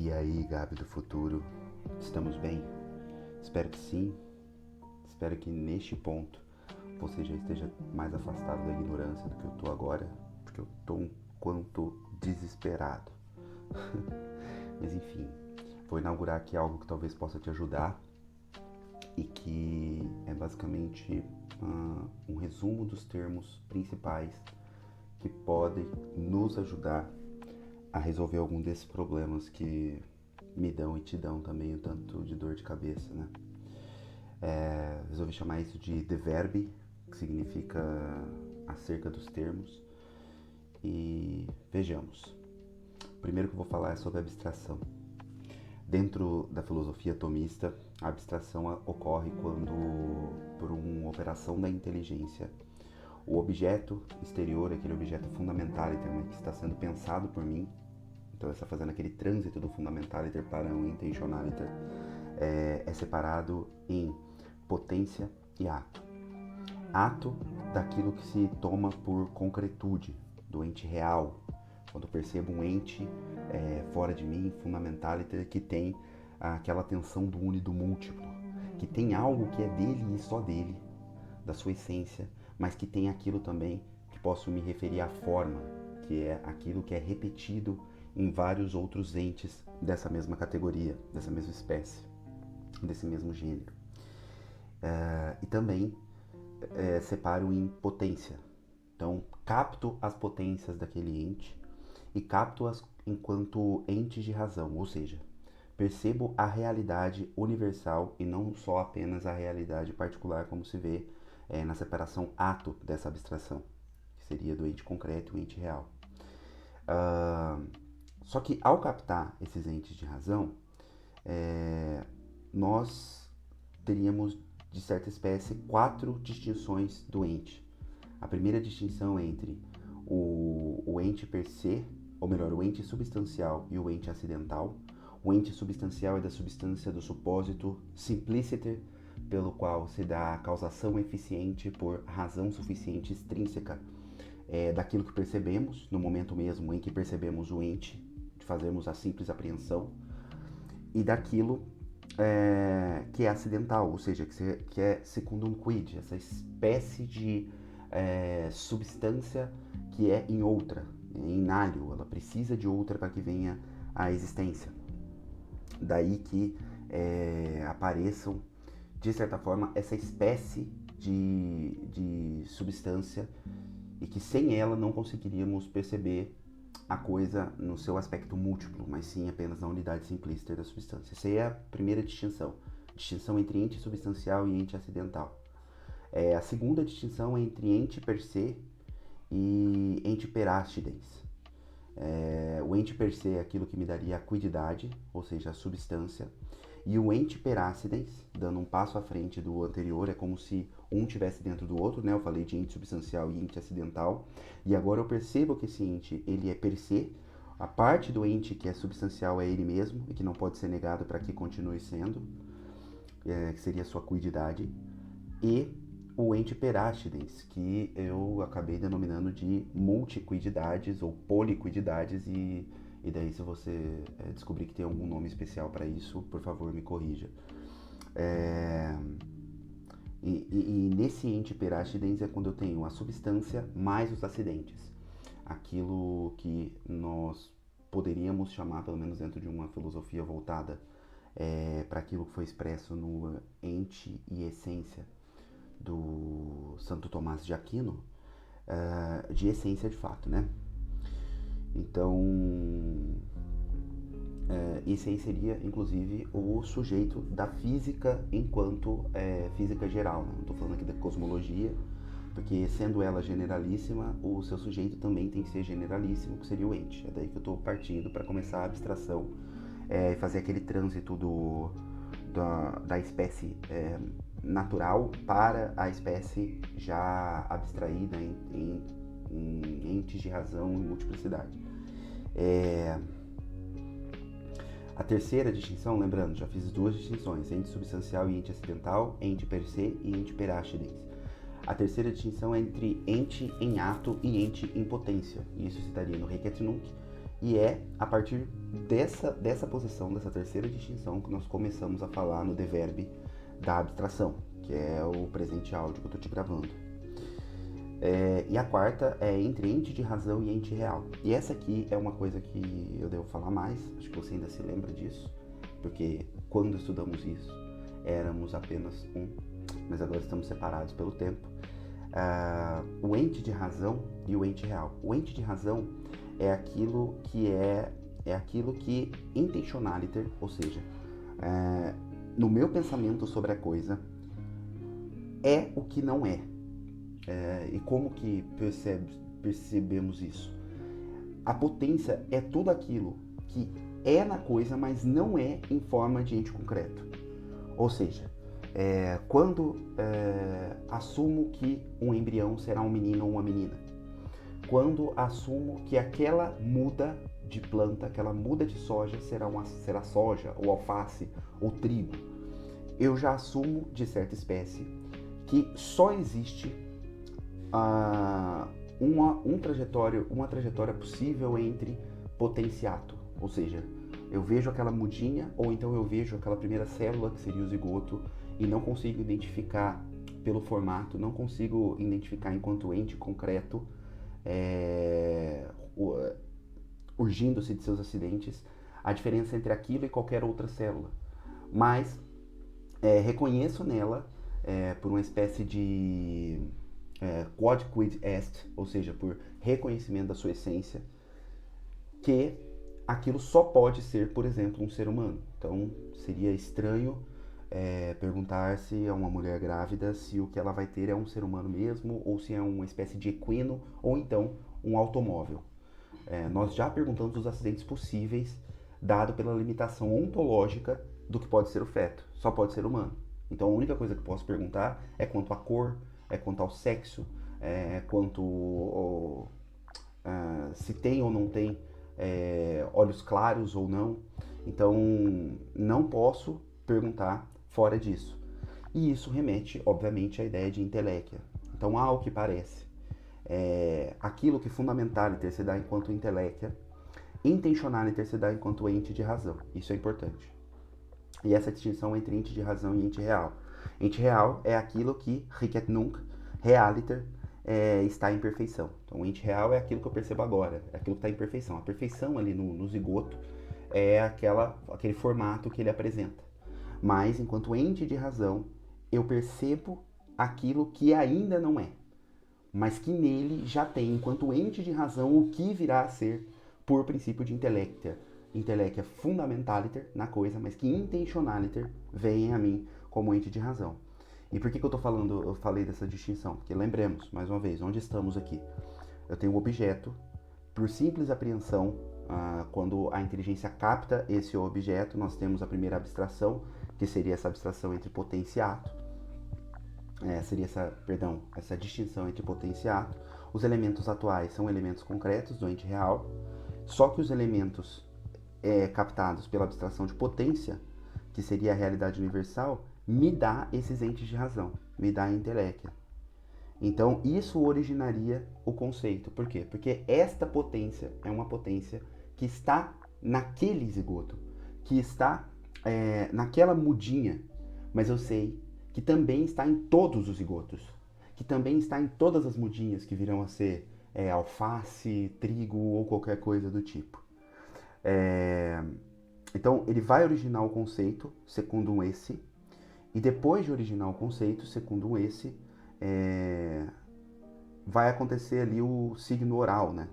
E aí, Gabi do futuro, estamos bem? Espero que sim. Espero que neste ponto você já esteja mais afastado da ignorância do que eu tô agora, porque eu tô um quanto desesperado. Mas enfim, vou inaugurar aqui algo que talvez possa te ajudar e que é basicamente um resumo dos termos principais que podem nos ajudar a resolver algum desses problemas que me dão e te dão também um tanto de dor de cabeça, né? Resolvi chamar isso de The Verb, que significa acerca dos termos. E vejamos. O primeiro que eu vou falar é sobre abstração. Dentro da filosofia atomista, a abstração ocorre quando, por uma operação da inteligência, o objeto exterior, aquele objeto fundamentaliter, que está sendo pensado por mim, então está fazendo aquele trânsito do fundamentaliter para o intentionaliter, é separado em potência e ato. Ato daquilo que se toma por concretude, do ente real. Quando eu percebo um ente fora de mim, fundamentaliter, que tem aquela tensão do uno e do múltiplo, que tem algo que é dele e só dele, da sua essência, mas que tem aquilo também que posso me referir à forma, que é aquilo que é repetido em vários outros entes dessa mesma categoria, dessa mesma espécie, desse mesmo gênero. E também separo em potência. Então, capto as potências daquele ente e capto-as enquanto entes de razão, ou seja, percebo a realidade universal e não só apenas a realidade particular, como se vê na separação ato dessa abstração, que seria do ente concreto e o ente real. Só que ao captar esses entes de razão, nós teríamos, de certa espécie, 4 distinções do ente. A primeira distinção é entre o ente per se, ou melhor, o ente substancial e o ente acidental. O ente substancial é da substância do supósito simpliciter, pelo qual se dá a causação eficiente por razão suficiente extrínseca daquilo que percebemos, no momento mesmo em que percebemos o ente, fazemos a simples apreensão, e daquilo que é acidental, ou seja, que é secundum quid, essa espécie de substância que é em outra, em inalio, ela precisa de outra para que venha à existência. Daí que apareçam, de certa forma, essa espécie de substância e que sem ela não conseguiríamos perceber a coisa no seu aspecto múltiplo, mas sim apenas na unidade simplista da substância. Essa é a primeira distinção entre ente substancial e ente acidental. A segunda distinção é entre ente per se e ente per accidens. O ente per se é aquilo que me daria a quididade, ou seja, a substância, e o ente per accidens, dando um passo à frente do anterior, é como se um tivesse dentro do outro, né? Eu falei de ente substancial e ente acidental, e agora eu percebo que esse ente, ele é per se, a parte do ente que é substancial é ele mesmo, e que não pode ser negado para que continue sendo, que seria a sua quididade, e o ente per accidens, que eu acabei denominando de multiquididades ou poliquididades, e daí se você descobrir que tem algum nome especial para isso, por favor me corrija. E nesse ente per accidens é quando eu tenho a substância mais os acidentes. Aquilo que nós poderíamos chamar, pelo menos dentro de uma filosofia voltada para aquilo que foi expresso no ente e essência do Santo Tomás de Aquino, de essência de fato, né? Então, esse aí seria, inclusive, o sujeito da física enquanto física geral, né? Não estou falando aqui da cosmologia, porque sendo ela generalíssima, o seu sujeito também tem que ser generalíssimo, que seria o ente. É daí que eu estou partindo para começar a abstração e fazer aquele trânsito da espécie natural para a espécie já abstraída em entes de razão e multiplicidade. A terceira distinção, lembrando, já fiz 2 distinções, ente substancial e ente acidental, ente per se e ente per accidens. A terceira distinção é entre ente em ato e ente em potência. Isso se daria no Requiem et Nunc E é a partir dessa posição, dessa terceira distinção, que nós começamos a falar no deverbe da abstração, que é o presente áudio que eu estou te gravando. E a quarta é entre ente de razão e ente real. E essa aqui é uma coisa que eu devo falar mais, acho que você ainda se lembra disso, porque quando estudamos isso, éramos apenas um, mas agora estamos separados pelo tempo. O ente de razão e o ente real. O ente de razão é aquilo que intentionaliter, ou seja, no meu pensamento sobre a coisa, é o que não é. E como que percebemos isso? A potência é tudo aquilo que é na coisa, mas não é em forma de ente concreto. Ou seja, quando assumo que um embrião será um menino ou uma menina, quando assumo que aquela muda de planta, aquela muda de soja será soja, ou alface, ou trigo, eu já assumo de certa espécie que só existe uma trajetória possível entre potenciato, ou seja, eu vejo aquela mudinha, ou então eu vejo aquela primeira célula, que seria o zigoto, e não consigo identificar pelo formato, não consigo identificar enquanto ente concreto, urgindo-se de seus acidentes, a diferença entre aquilo e qualquer outra célula. Mas reconheço nela, por uma espécie de quod est, ou seja, por reconhecimento da sua essência, que aquilo só pode ser, por exemplo, um ser humano. Então, seria estranho perguntar-se a uma mulher grávida se o que ela vai ter é um ser humano mesmo, ou se é uma espécie de equino, ou então um automóvel. Nós já perguntamos os acidentes possíveis, dado pela limitação ontológica do que pode ser o feto. Só pode ser humano. Então, a única coisa que posso perguntar é quanto à cor, quanto ao sexo, quanto se tem ou não tem olhos claros ou não. Então, não posso perguntar fora disso. E isso remete, obviamente, à ideia de inteléquia. Então, ao que parece, aquilo que fundamentaliter se dá enquanto inteléquia, intentionaliter se dá enquanto ente de razão. Isso é importante. E essa distinção entre ente de razão e ente real. Ente real é aquilo que, hic et nunc, realiter, está em perfeição. Então, o ente real é aquilo que eu percebo agora, é aquilo que está em perfeição. A perfeição ali no zigoto é aquele formato que ele apresenta. Mas, enquanto ente de razão, eu percebo aquilo que ainda não é, mas que nele já tem, enquanto ente de razão, o que virá a ser por princípio de intelectia. Intelectia fundamentaliter na coisa, mas que intentionaliter vem a mim como ente de razão. E por que eu falei dessa distinção? Porque lembremos, mais uma vez, onde estamos aqui? Eu tenho um objeto, por simples apreensão, quando a inteligência capta esse objeto, nós temos a primeira abstração, que seria essa abstração entre potência e ato. Seria essa distinção entre potência e ato. Os elementos atuais são elementos concretos do ente real, só que os elementos captados pela abstração de potência, que seria a realidade universal, me dá esses entes de razão, me dá a inteléquia. Então, isso originaria o conceito. Por quê? Porque esta potência é uma potência que está naquele zigoto, que está naquela mudinha, mas eu sei que também está em todos os zigotos, que também está em todas as mudinhas que virão a ser alface, trigo ou qualquer coisa do tipo. Então, ele vai originar o conceito, segundo um esse, e depois de originar o conceito, segundo um esse, vai acontecer ali o signo oral, né,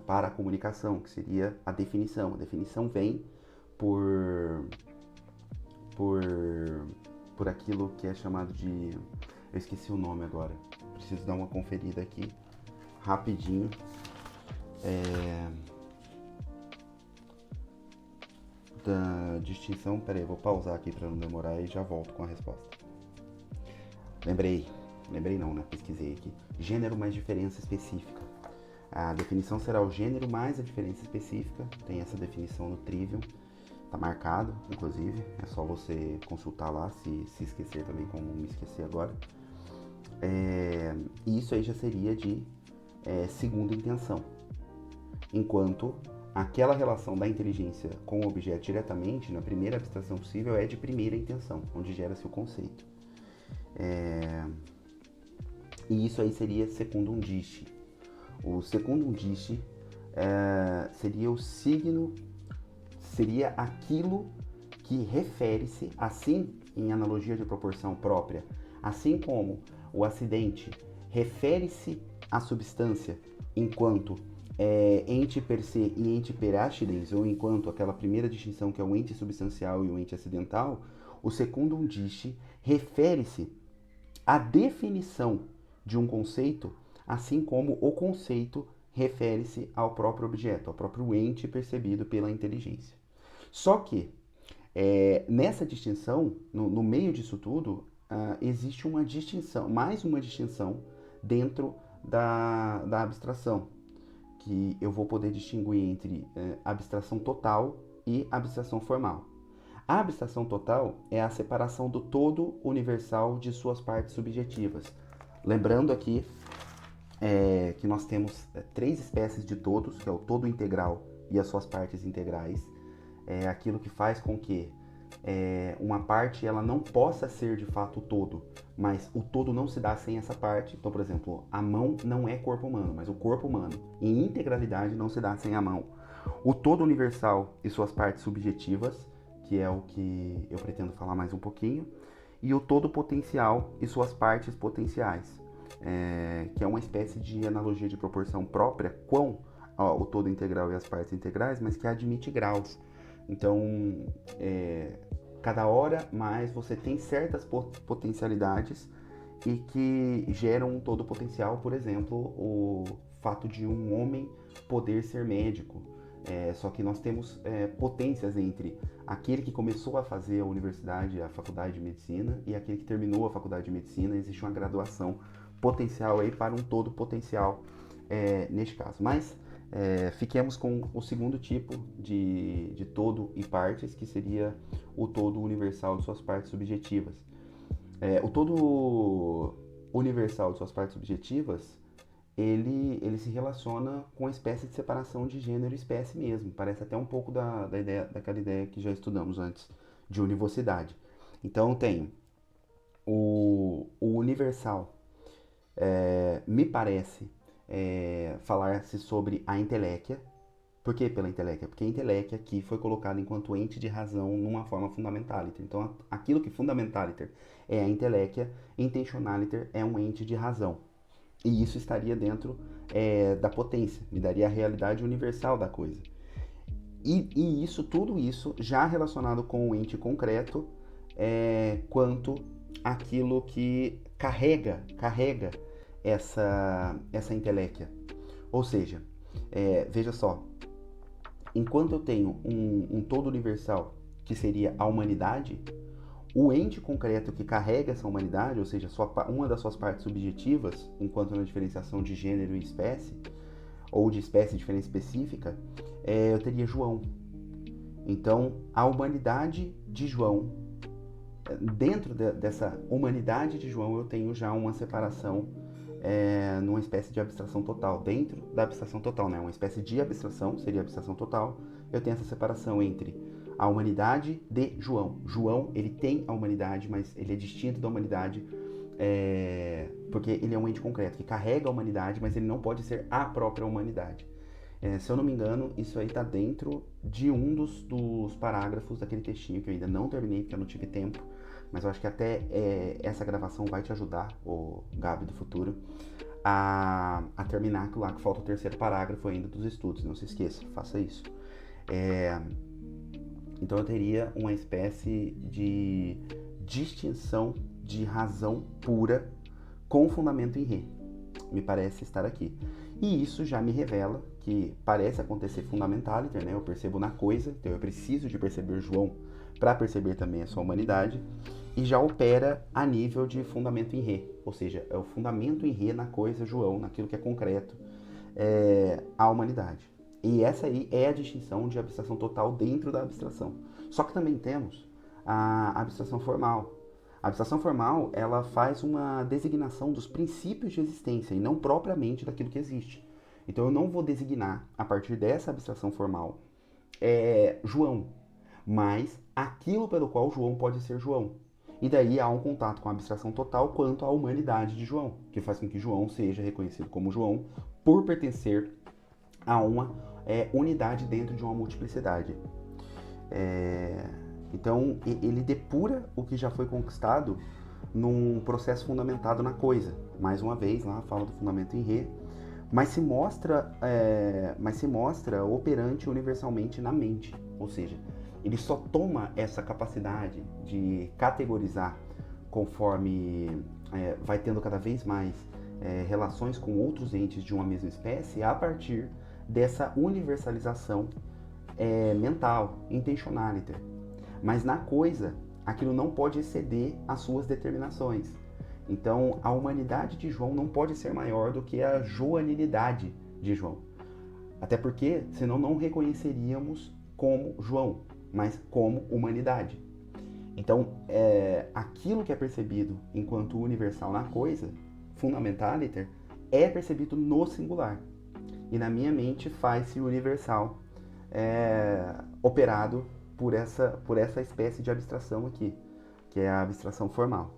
para a comunicação, que seria a definição. A definição vem por aquilo que é chamado de... Eu esqueci o nome agora, preciso dar uma conferida aqui, rapidinho. Da distinção, peraí, vou pausar aqui para não demorar e já volto com a resposta. Lembrei não, né? Pesquisei aqui. Gênero mais diferença específica. A definição será o gênero mais a diferença específica. Tem essa definição no Trivium. Tá marcado, inclusive. É só você consultar lá, se esquecer também, como me esqueci agora. E isso aí já seria de segunda intenção. Enquanto aquela relação da inteligência com o objeto diretamente, na primeira abstração possível, é de primeira intenção, onde gera-se o conceito. E isso aí seria secundum dicti. O secundum dicti seria o signo, seria aquilo que refere-se, assim, em analogia de proporção própria, assim como o acidente refere-se à substância enquanto ente per se e ente per accidens, ou enquanto aquela primeira distinção que é o ente substancial e o ente acidental, o secundum dicti refere-se à definição de um conceito, assim como o conceito refere-se ao próprio objeto, ao próprio ente percebido pela inteligência. Só que, nessa distinção, no meio disso tudo, existe uma distinção, mais uma distinção dentro da abstração, que eu vou poder distinguir entre abstração total e abstração formal. A abstração total é a separação do todo universal de suas partes subjetivas. Lembrando aqui que nós temos 3 espécies de todos, que é o todo integral e as suas partes integrais. É aquilo que faz com que uma parte ela não possa ser de fato o todo, mas o todo não se dá sem essa parte. Então, por exemplo, a mão não é corpo humano, mas o corpo humano em integralidade não se dá sem a mão. O todo universal e suas partes subjetivas, que é o que eu pretendo falar mais um pouquinho, e o todo potencial e suas partes potenciais, que é uma espécie de analogia de proporção própria com o todo integral e as partes integrais, mas que admite graus. Então, cada hora mais você tem certas potencialidades e que geram um todo potencial, por exemplo, o fato de um homem poder ser médico. Só que nós temos potências entre aquele que começou a fazer a universidade, a faculdade de medicina, e aquele que terminou a faculdade de medicina. Existe uma graduação potencial aí para um todo potencial neste caso. Mas fiquemos com o segundo tipo de todo e partes, que seria o todo universal de suas partes subjetivas. O todo universal de suas partes subjetivas, ele se relaciona com a espécie de separação de gênero e espécie mesmo. Parece até um pouco daquela ideia que já estudamos antes, de univocidade. Então tem o universal, me parece falar-se sobre a inteléquia. Por que pela inteléquia? Porque a inteléquia aqui foi colocada enquanto ente de razão numa forma fundamentaliter. Então, aquilo que fundamentaliter é a inteléquia, intentionaliter é um ente de razão. E isso estaria dentro da potência, me daria a realidade universal da coisa. E tudo isso já relacionado com o ente concreto, quanto aquilo que carrega essa inteléquia. Ou seja, veja só, enquanto eu tenho um todo universal, que seria a humanidade, o ente concreto que carrega essa humanidade, ou seja, uma das suas partes subjetivas, enquanto na diferenciação de gênero e espécie, ou de espécie de diferença específica, eu teria João. Então, a humanidade de João, dentro dessa humanidade de João, eu tenho já uma separação numa espécie de abstração total. Dentro da abstração total, né? Uma espécie de abstração, seria a abstração total. Eu tenho essa separação entre a humanidade de João. João, ele tem a humanidade, mas ele é distinto da humanidade, porque ele é um ente concreto que carrega a humanidade, mas ele não pode ser a própria humanidade. Se eu não me engano, isso aí está dentro de um dos parágrafos daquele textinho que eu ainda não terminei, porque eu não tive tempo, mas eu acho que até essa gravação vai te ajudar, o Gabi do futuro, a terminar aquilo lá, que falta o terceiro parágrafo ainda dos estudos. Não se esqueça, faça isso. Então eu teria uma espécie de distinção de razão pura com fundamento em ré. Me parece estar aqui. E isso já me revela que parece acontecer fundamentaliter, né? Eu percebo na coisa, então eu preciso de perceber João para perceber também a sua humanidade, e já opera a nível de fundamento em ré, ou seja, é o fundamento em ré na coisa João, naquilo que é concreto, a humanidade. E essa aí é a distinção de abstração total dentro da abstração. Só que também temos a abstração formal. A abstração formal, ela faz uma designação dos princípios de existência e não propriamente daquilo que existe. Então eu não vou designar, a partir dessa abstração formal, João, mas aquilo pelo qual João pode ser João. E daí há um contato com a abstração total quanto à humanidade de João, que faz com que João seja reconhecido como João por pertencer a uma unidade dentro de uma multiplicidade. Então ele depura o que já foi conquistado num processo fundamentado na coisa. Mais uma vez, lá fala do fundamento em Rê, mas se mostra operante universalmente na mente, ou seja, ele só toma essa capacidade de categorizar conforme vai tendo cada vez mais relações com outros entes de uma mesma espécie a partir dessa universalização mental, intentionality. Mas na coisa, aquilo não pode exceder as suas determinações. Então, a humanidade de João não pode ser maior do que a joanilidade de João. Até porque, senão não reconheceríamos como João, mas como humanidade. Então, aquilo que é percebido enquanto universal na coisa, fundamentaliter, é percebido no singular. E na minha mente faz-se universal, operado por essa espécie de abstração aqui, que é a abstração formal.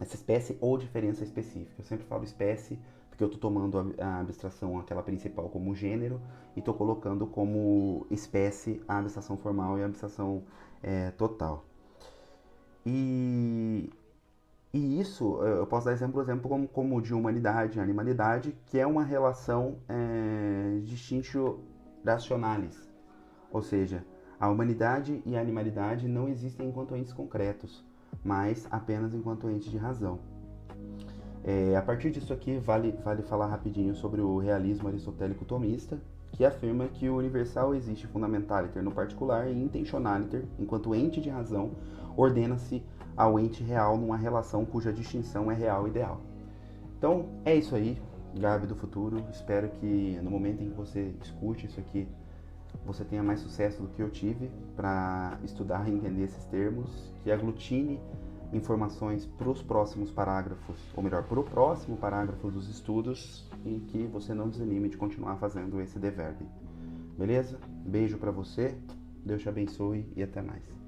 Essa espécie ou diferença específica. Eu sempre falo espécie porque eu estou tomando a abstração, aquela principal, como gênero, e estou colocando como espécie a abstração formal e a abstração total. E isso, eu posso dar exemplo como de humanidade e animalidade, que é uma relação distinctio rationalis. Ou seja, a humanidade e a animalidade não existem enquanto entes concretos, mas apenas enquanto entes de razão. A partir disso aqui, vale falar rapidinho sobre o realismo aristotélico tomista, que afirma que o universal existe fundamentaliter no particular e intentionaliter, enquanto ente de razão, ordena-se ao ente real numa relação cuja distinção é real e ideal. Então, é isso aí, Gabi do futuro. Espero que no momento em que você escute isso aqui, você tenha mais sucesso do que eu tive para estudar e entender esses termos, que aglutine informações para os próximos parágrafos, ou melhor, para o próximo parágrafo dos estudos, e que você não desanime de continuar fazendo esse dever. Beleza? Beijo para você, Deus te abençoe e até mais.